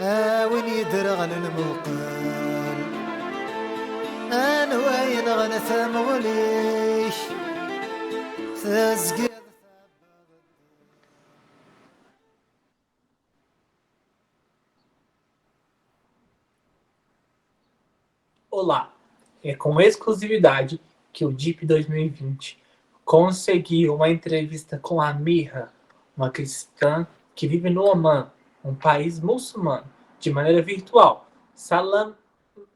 وين يدرغن الموقال انا وين غنى مغليش تزقي. Olá, é com exclusividade que o DIP 2020 conseguiu uma entrevista com a Mirra, uma cristã que vive no Omã, um país muçulmano, de maneira virtual. Salam,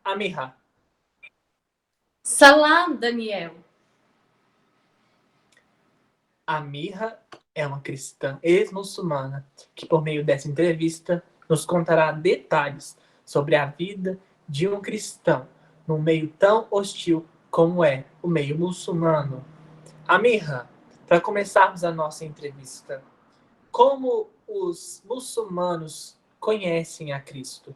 Amirra. Salam, Daniel. A Mirra é uma cristã ex-muçulmana que, por meio dessa entrevista, nos contará detalhes sobre a vida de um cristão num meio tão hostil como é o meio muçulmano. Amirra, para começarmos a nossa entrevista, como os muçulmanos conhecem a Cristo?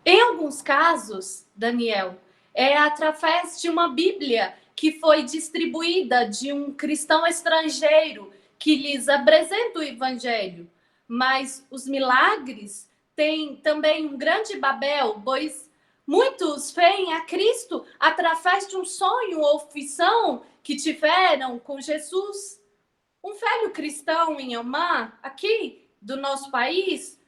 Em alguns casos, Daniel, é através de uma Bíblia que foi distribuída de um cristão estrangeiro que lhes apresenta o Evangelho. Mas os milagres têm também um grande babel, pois muitos veem a Cristo através de um sonho ou visão que tiveram com Jesus. Um velho cristão em Omã, aqui do nosso país,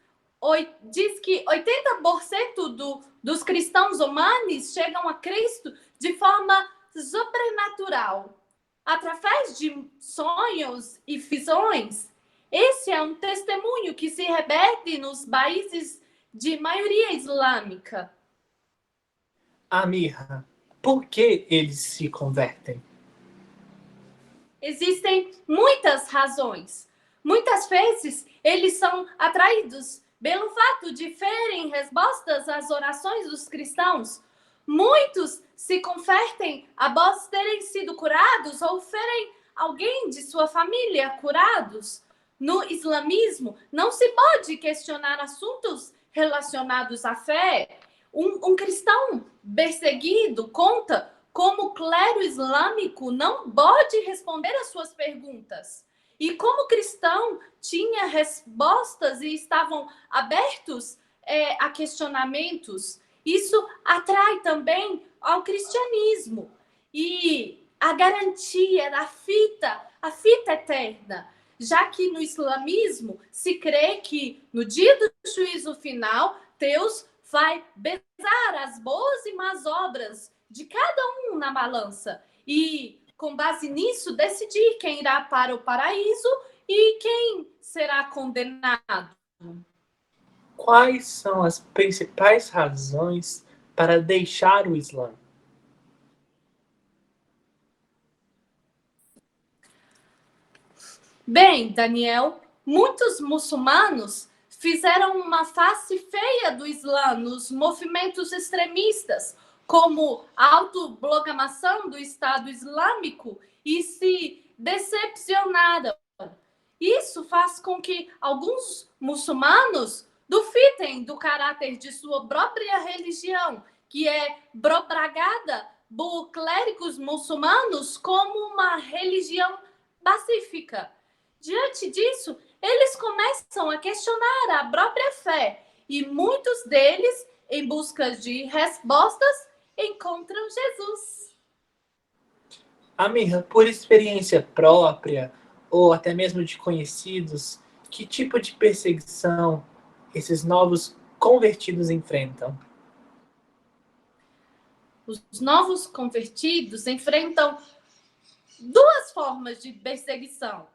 diz que 80% dos cristãos omanes chegam a Cristo de forma sobrenatural, através de sonhos e visões. Esse é um testemunho que se repete nos países de maioria islâmica. Amirra, por que eles se convertem? Existem muitas razões. Muitas vezes eles são atraídos pelo fato de verem respostas às orações dos cristãos. Muitos se convertem após terem sido curados ou verem alguém de sua família curados. No islamismo, não se pode questionar assuntos relacionados à fé. Um cristão perseguido conta como o clero islâmico não pode responder às suas perguntas. E como cristão tinha respostas e estavam abertos a questionamentos, isso atrai também ao cristianismo. E a garantia da a fita eterna, já que no islamismo se crê que no dia do juízo final, Deus vai pesar as boas e más obras de cada um na balança. E, com base nisso, decidir quem irá para o paraíso e quem será condenado. Quais são as principais razões para deixar o Islã? Bem, Daniel, muitos muçulmanos fizeram uma face feia do Islã nos movimentos extremistas, como a autoproclamação do Estado Islâmico, e se decepcionaram. Isso faz com que alguns muçulmanos duvidem do caráter de sua própria religião, que é propagada por clérigos muçulmanos como uma religião pacífica. Diante disso, eles começam a questionar a própria fé e muitos deles, em busca de respostas, encontram Jesus. Amirra, por experiência própria ou até mesmo de conhecidos, que tipo de perseguição esses novos convertidos enfrentam? Os novos convertidos enfrentam duas formas de perseguição: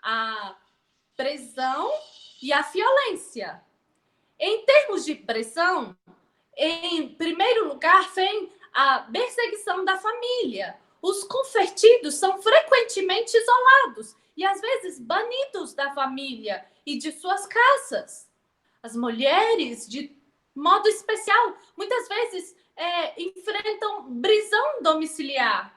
a prisão e a violência. Em termos de pressão, em primeiro lugar, vem a perseguição da família. Os convertidos são frequentemente isolados e, às vezes, banidos da família e de suas casas. As mulheres, de modo especial, muitas vezes enfrentam prisão domiciliar.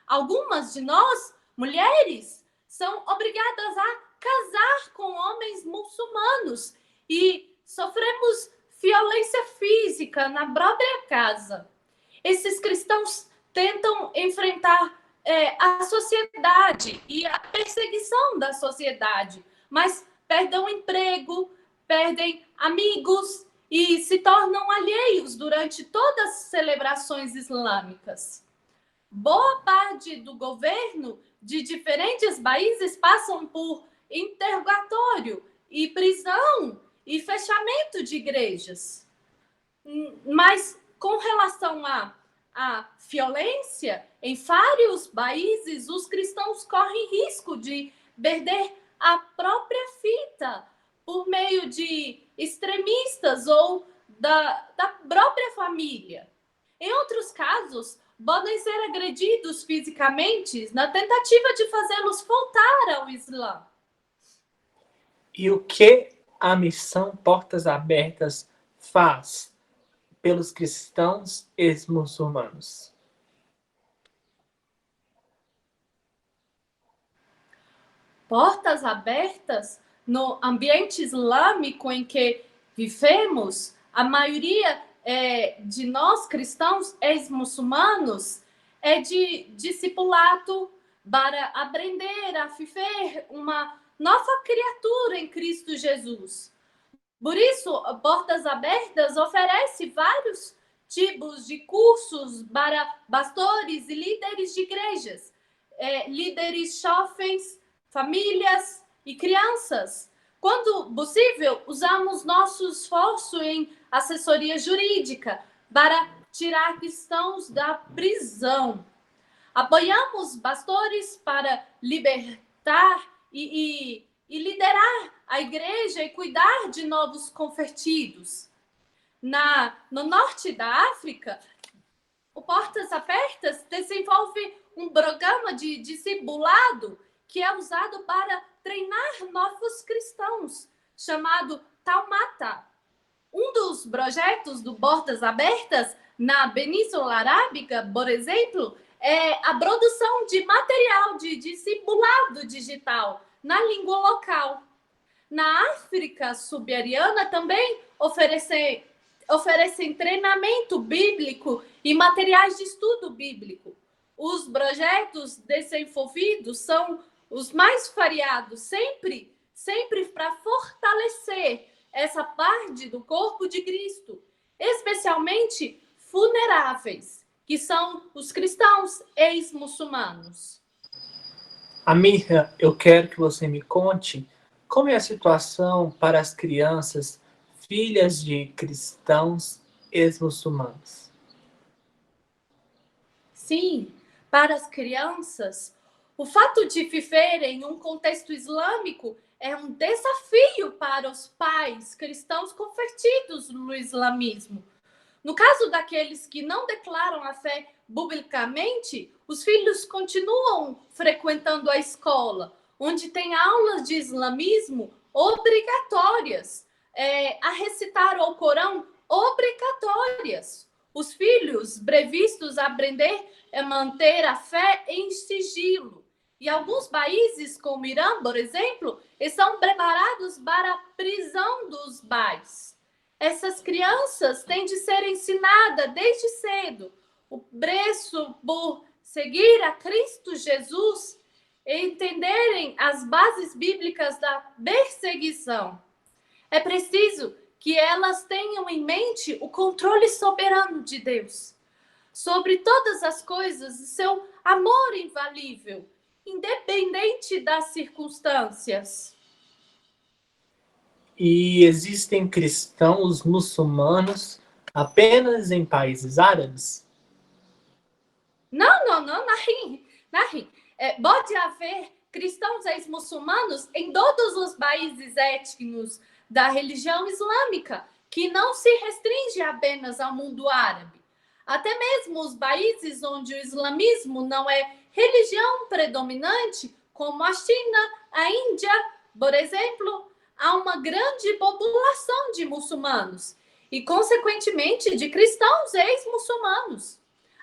Algumas de nós, mulheres, são obrigadas a casar com homens muçulmanos e sofremos violência física na própria casa. Esses cristãos tentam enfrentar a sociedade e a perseguição da sociedade, mas perdem o emprego, perdem amigos e se tornam alheios durante todas as celebrações islâmicas. Boa parte do governo de diferentes países passam por interrogatório e prisão e fechamento de igrejas. Mas com relação à violência, em vários países os cristãos correm risco de perder a própria fita por meio de extremistas ou da própria família. Em outros casos, podem ser agredidos fisicamente na tentativa de fazê-los voltar ao Islã. E o que a missão Portas Abertas faz pelos cristãos ex-muçulmanos? Portas abertas no ambiente islâmico em que vivemos, a maioria de nós cristãos ex-muçulmanos é de discipulado para aprender a viver uma nova criatura em Cristo Jesus. Por isso, Portas Abertas oferece vários tipos de cursos para pastores e líderes de igrejas, líderes jovens, famílias e crianças. Quando possível, usamos nosso esforço em assessoria jurídica para tirar cristãos da prisão. Apoiamos pastores para libertar e liderar a igreja e cuidar de novos convertidos. No norte da África, o Portas Abertas desenvolve um programa de discipulado que é usado para treinar novos cristãos, chamado Taumata. Um dos projetos do Portas Abertas na Península Arábica, por exemplo, é a produção de material de discipulado digital na língua local. Na África subsaariana também oferecem treinamento bíblico e materiais de estudo bíblico. Os projetos desenvolvidos são os mais variados, sempre para fortalecer essa parte do corpo de Cristo, especialmente vulneráveis, que são os cristãos ex-muçulmanos. Amira, eu quero que você me conte como é a situação para as crianças filhas de cristãos ex-muçulmanos. Sim, para as crianças, o fato de viver em um contexto islâmico é um desafio para os pais cristãos convertidos no islamismo. No caso daqueles que não declaram a fé publicamente, os filhos continuam frequentando a escola, onde tem aulas de islamismo obrigatórias, a recitar o Corão obrigatórias. Os filhos previstos a aprender a manter a fé em sigilo. E alguns países, como o Irã, por exemplo, estão preparados para a prisão dos pais. Essas crianças têm de ser ensinadas desde cedo o preço por seguir a Cristo Jesus e entenderem as bases bíblicas da perseguição. É preciso que elas tenham em mente o controle soberano de Deus sobre todas as coisas e seu amor infalível, independente das circunstâncias. E existem cristãos muçulmanos apenas em países árabes? Não, Narim. Pode haver cristãos ex-muçulmanos em todos os países étnicos da religião islâmica, que não se restringe apenas ao mundo árabe. Até mesmo os países onde o islamismo não é religião predominante, como a China, a Índia, por exemplo, há uma grande população de muçulmanos e, consequentemente, de cristãos ex-muçulmanos.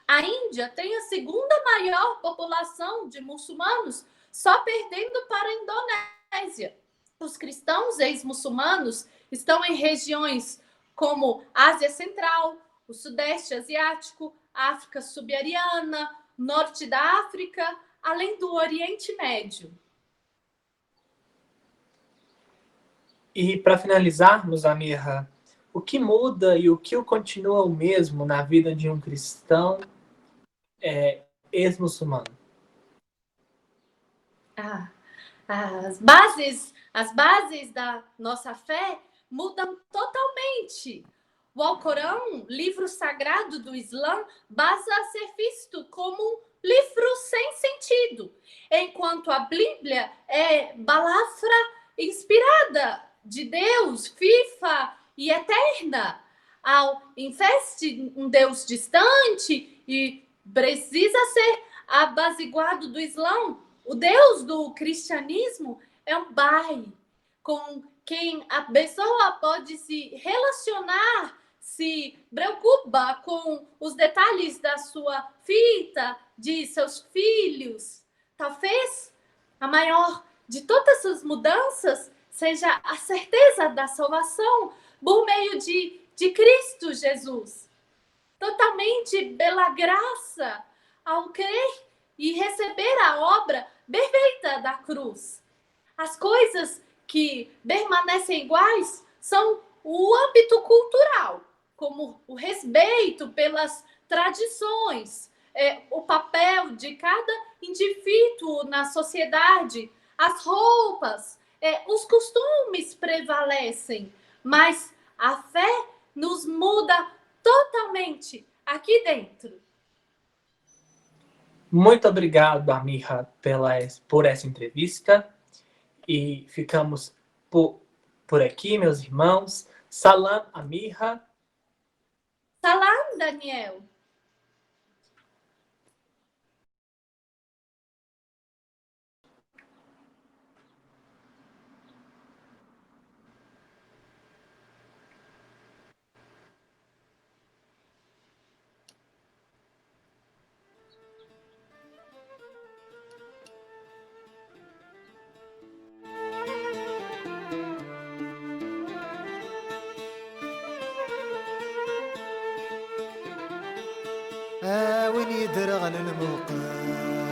A Índia tem a segunda maior população de muçulmanos, só perdendo para a Indonésia. Os cristãos ex-muçulmanos estão em regiões como Ásia Central, o Sudeste Asiático, África Subsaariana, Norte da África, além do Oriente Médio. E para finalizarmos, Amirra, o que muda e o que continua o mesmo na vida de um cristão ex-muçulmano? Ah, as bases da nossa fé mudam totalmente. O Alcorão, livro sagrado do Islã, passa a ser visto como um livro sem sentido, enquanto a Bíblia é palavra inspirada de Deus, viva e eterna. Ao invés de um Deus distante e precisa ser abasiguado do Islã, o Deus do cristianismo é um pai com quem a pessoa pode se relacionar, se preocupa com os detalhes da sua vida, de seus filhos. Talvez a maior de todas essas mudanças seja a certeza da salvação por meio de Cristo Jesus. Totalmente pela graça, ao crer e receber a obra perfeita da cruz. As coisas que permanecem iguais são o âmbito cultural, como o respeito pelas tradições, o papel de cada indivíduo na sociedade, as roupas, os costumes prevalecem, mas a fé nos muda totalmente aqui dentro. Muito obrigado, Amirra, por essa entrevista. E ficamos por aqui, meus irmãos. Salam, Amirra. Salam, Daniel. وين يدرغ الموقال